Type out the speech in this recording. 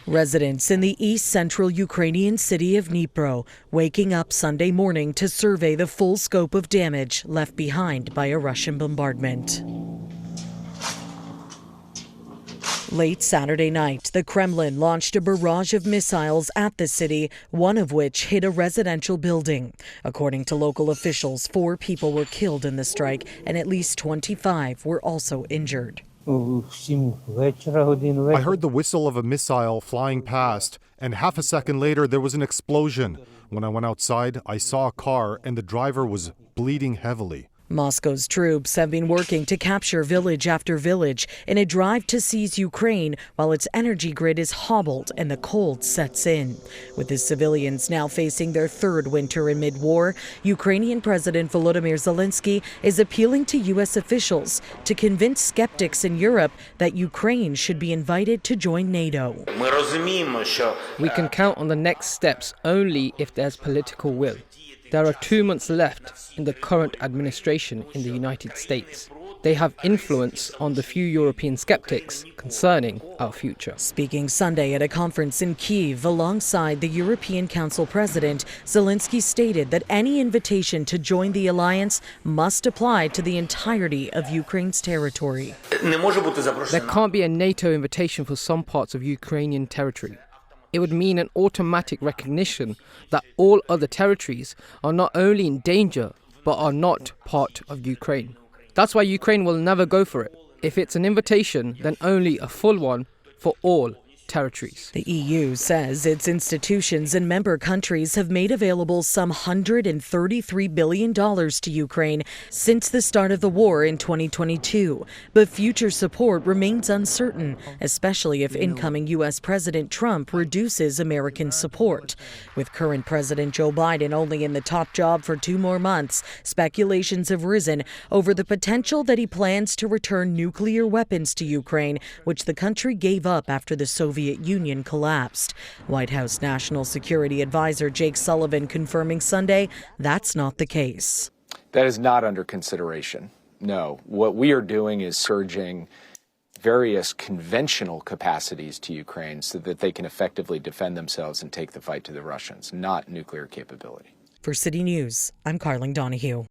Residents in the east-central Ukrainian city of Dnipro waking up Sunday morning to survey the full scope of damage left behind by a Russian bombardment. Late Saturday night, the Kremlin launched a barrage of missiles at the city, one of which hit a residential building. According to local officials, 4 people were killed in the strike and at least 25 were also injured. I heard the whistle of a missile flying past, and half a second later there was an explosion. When I went outside, I saw a car and the driver was bleeding heavily. Moscow's troops have been working to capture village after village in a drive to seize Ukraine while its energy grid is hobbled and the cold sets in. With the civilians now facing their 3rd winter in mid-war, Ukrainian President Volodymyr Zelenskyy is appealing to U.S. officials to convince skeptics in Europe that Ukraine should be invited to join NATO. We can count on the next steps only if there's political will. There are 2 months left in the current administration in the United States. They have influence on the few European skeptics concerning our future. Speaking Sunday at a conference in Kyiv alongside the European Council President, Zelenskyy stated that any invitation to join the alliance must apply to the entirety of Ukraine's territory. There can't be a NATO invitation for some parts of Ukrainian territory. It would mean an automatic recognition that all other territories are not only in danger, but are not part of Ukraine. That's why Ukraine will never go for it. If it's an invitation, then only a full one for all territories. The EU says its institutions and member countries have made available some $133 billion to Ukraine since the start of the war in 2022. But future support remains uncertain, especially if incoming U.S. President Trump reduces American support. With current President Joe Biden only in the top job for 2 more months, speculations have risen over the potential that he plans to return nuclear weapons to Ukraine, which the country gave up after the Soviet Union collapsed. White House National Security Advisor Jake Sullivan confirming Sunday that's not the case. That is not under consideration. No. What we are doing is surging various conventional capacities to Ukraine so that they can effectively defend themselves and take the fight to the Russians, not nuclear capability. For City News, I'm Karling Donoghue.